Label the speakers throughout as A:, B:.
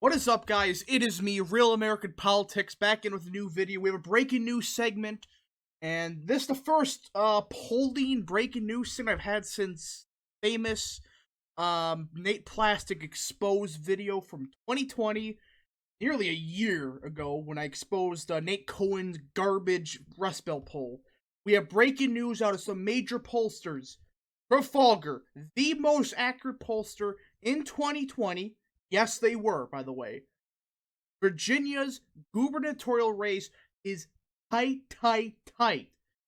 A: What is up, guys? It is me, Real American Politics, back in with a new video. We have a breaking news segment, and this is the first polling breaking news segment I've had since famous Nate Plastic exposed video from 2020, nearly a year ago, when I exposed Nate Cohen's garbage Rust Belt poll. We have breaking news out of some major pollsters. Trafalgar, the most accurate pollster in 2020. Yes, they were, by the way. Virginia's gubernatorial race is tight.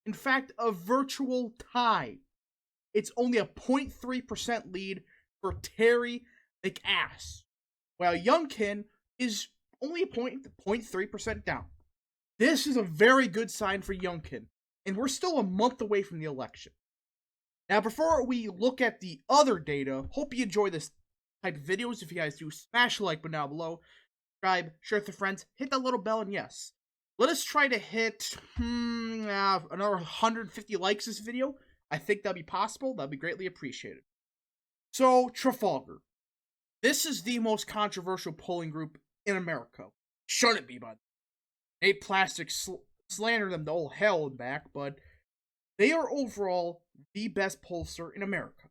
A: In fact, a virtual tie. It's only a 0.3% lead for Terry McAss, while Youngkin is only a 0.3% down. This is a very good sign for Youngkin, and we're still a month away from the election. Now, before we look at the other data, hope you enjoy this type of videos. If you guys do, smash the like button down below, subscribe, share with your friends, hit that little bell, and yes, let us try to hit another 150 likes this video. I think that'd be possible. That'd be greatly appreciated. So, Trafalgar. This is the most controversial polling group in America. Shouldn't be, by the way. Nate Plastic slandered them to all hell and back, but they are overall the best pollster in America.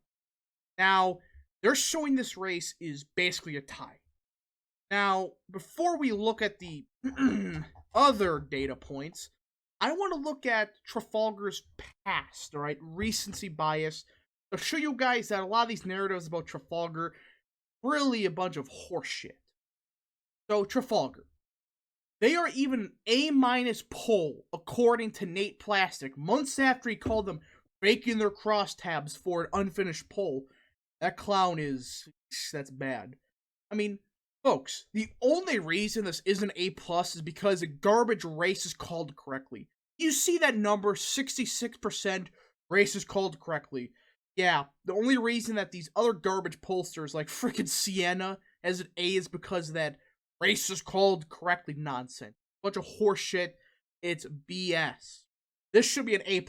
A: Now, they're showing this race is basically a tie. Now, before we look at the other data points, I want to look at Trafalgar's past, alright, recency bias. I'll show you guys that a lot of these narratives about Trafalgar really a bunch of horseshit. So, Trafalgar. They are even an A- poll, according to Nate Plastic, months after he called them faking their crosstabs for an unfinished poll. That clown that's bad. I mean, folks, the only reason this isn't A+ is because a garbage race is called correctly. You see that number, 66% race is called correctly. Yeah, the only reason that these other garbage pollsters like frickin' Sienna has an A is because that race is called correctly nonsense. Bunch of horseshit. It's BS. This should be an A+.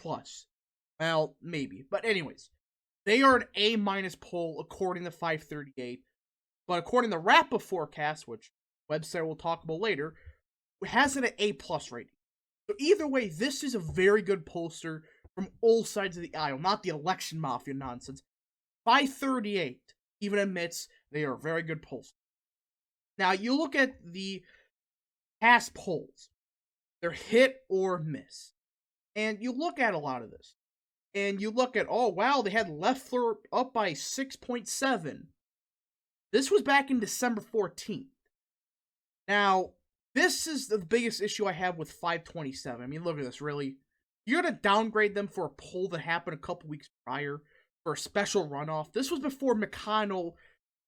A: Well, maybe. But anyways, they are an A- poll according to 538. But according to RAPA forecast, which website we'll talk about later, it has it at A+ rating. So either way, this is a very good pollster from all sides of the aisle, not the election mafia nonsense. 538 even admits they are a very good pollster. Now, you look at the past polls. They're hit or miss. And you look at a lot of this. And you look at, oh, wow, they had Loeffler up by 6.7. This was back in December 14th. Now, this is the biggest issue I have with 527. I mean, look at this, really. You're going to downgrade them for a poll that happened a couple weeks prior for a special runoff. This was before McConnell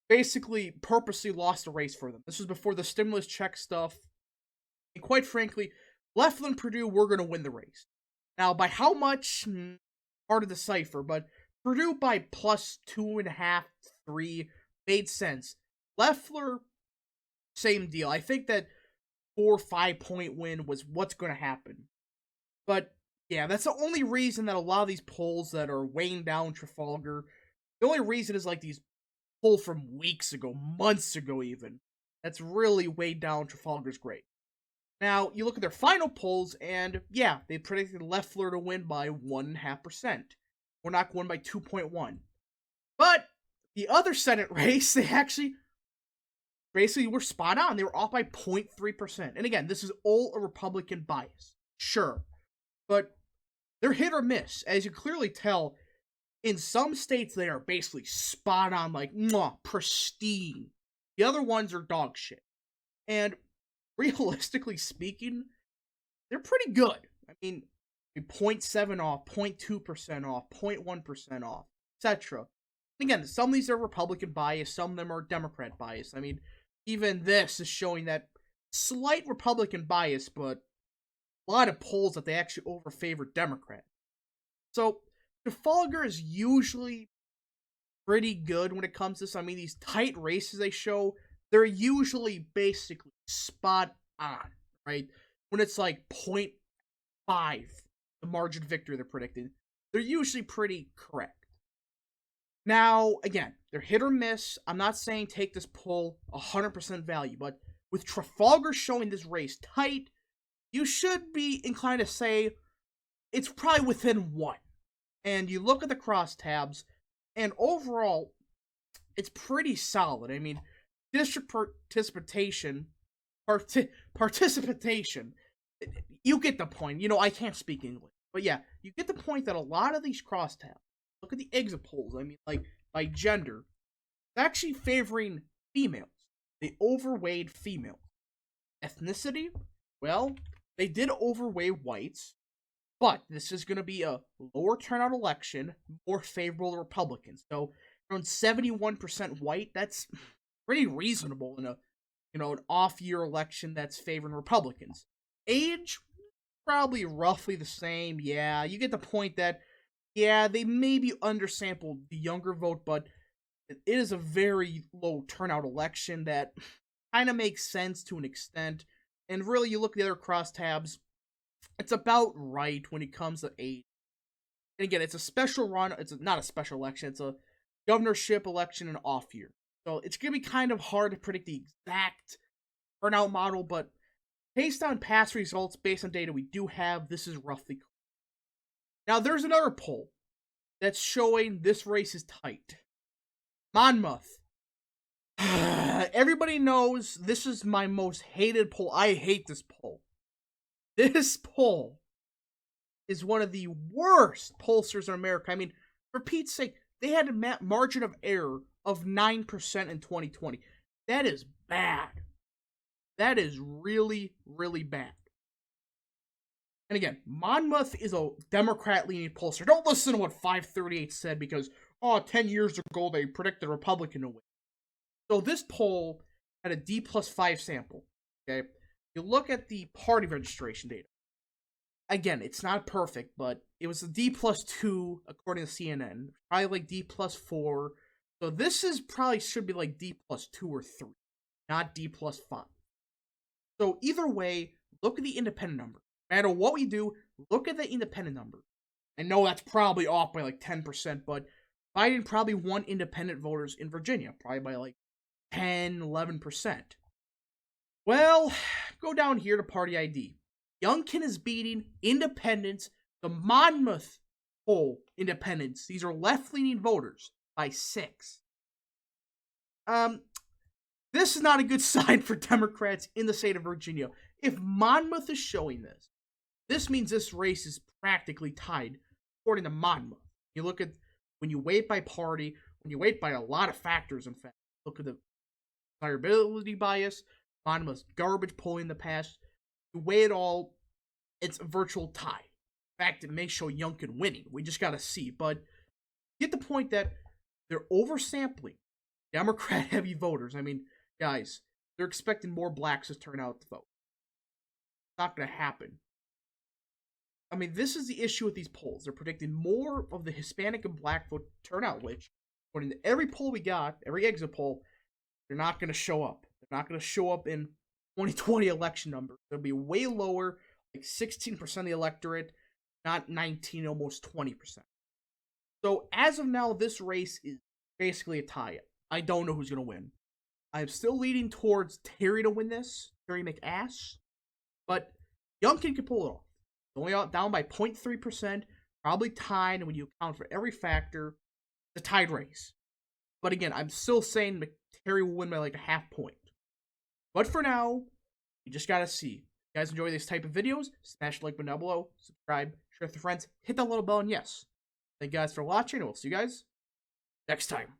A: basically purposely lost the race for them. This was before the stimulus check stuff. And quite frankly, Loeffler and Perdue were going to win the race. Now, by how much? Hard to decipher, but Perdue by plus 2.5, 3 made sense. Loeffler, same deal. I think that 4 or 5 point win was what's going to happen. But yeah, that's the only reason that a lot of these polls that are weighing down Trafalgar, the only reason is like these polls from weeks ago, months ago even. That's really weighed down Trafalgar's grade. Now, you look at their final polls, and yeah, they predicted Loeffler to win by 1.5%. We're not going by 2.1. But the other Senate race, they actually basically were spot on. They were off by 0.3%. And again, this is all a Republican bias. Sure. But they're hit or miss. As you clearly tell, in some states, they are basically spot on, like, pristine. The other ones are dog shit. And realistically speaking, they're pretty good. I mean, 0.7 off, 0.2% off, 0.1% off, etc. Again, some of these are Republican bias, some of them are Democrat bias. I mean, even this is showing that slight Republican bias, but a lot of polls that they actually overfavor Democrat. So, Trafalgar is usually pretty good when it comes to this. I mean, these tight races they show, they're usually basically spot on, right? When it's like 0.5, the margin of victory they're predicting, they're usually pretty correct. Now, again, they're hit or miss. I'm not saying take this poll 100% value, but with Trafalgar showing this race tight, you should be inclined to say it's probably within one. And you look at the crosstabs, and overall, it's pretty solid. I mean, district participation, you get the point. I can't speak English. But yeah, you get the point that a lot of these crosstabs, look at the exit polls, I mean, like, by gender, it's actually favoring females. They overweighed females. Ethnicity, well, they did overweigh whites, but this is going to be a lower turnout election, more favorable to Republicans. So around 71% white, that's pretty reasonable in an off-year election that's favoring Republicans. Age, probably roughly the same. Yeah, you get the point that, yeah, they maybe undersampled the younger vote, but it is a very low turnout election that kind of makes sense to an extent. And really, you look at the other crosstabs, it's about right when it comes to age. And again, it's a special run. It's not a special election. It's a governorship election in an off year. So it's going to be kind of hard to predict the exact turnout model, but based on past results, based on data we do have, this is roughly correct. Now, there's another poll that's showing this race is tight. Monmouth. Everybody knows this is my most hated poll. I hate this poll. This poll is one of the worst pollsters in America. I mean, for Pete's sake, they had a margin of error of 9% in 2020. That is bad. That is really, really bad. And again, Monmouth is a Democrat-leaning pollster. Don't listen to what 538 said because, 10 years ago they predicted a Republican to win. So this poll had a D+5 sample, okay? You look at the party registration data. Again, it's not perfect, but it was a D+2 according to CNN. Probably like D+4. So this is probably should be like D+2 or 3, not D+5. So either way, look at the independent number. No matter what we do, look at the independent number. I know that's probably off by like 10%, but Biden probably won independent voters in Virginia, probably by like 10, 11%. Well, go down here to party ID. Youngkin is beating independents, the Monmouth poll independents. These are left-leaning voters by 6. This is not a good sign for Democrats in the state of Virginia. If Monmouth is showing this, this means this race is practically tied, according to Monmouth. You look at, when you weight by party, when you weight by a lot of factors, in fact, look at the desirability bias, Monmouth's garbage polling in the past, you weigh it all, it's a virtual tie. In fact, it may show Youngkin winning. We just gotta see. But get the point that they're oversampling Democrat-heavy voters. I mean, guys, they're expecting more blacks to turn out to vote. It's not gonna happen. I mean, this is the issue with these polls. They're predicting more of the Hispanic and black vote turnout, which, according to every poll we got, every exit poll, they're not going to show up. They're not going to show up in 2020 election numbers. They'll be way lower, like 16% of the electorate, not 19, almost 20%. So as of now, this race is basically a tie. I don't know who's going to win. I'm still leaning towards Terry to win this, Terry McAss, but Youngkin can pull it off. Only out down by 0.3%, probably tied, and when you account for every factor, it's a tied race. But again, I'm still saying Terry will win by like a half point. But for now, you just gotta see. If you guys enjoy this type of videos, smash the like button down below, subscribe, share with your friends, hit that little bell, and yes. Thank you guys for watching, and we'll see you guys next time.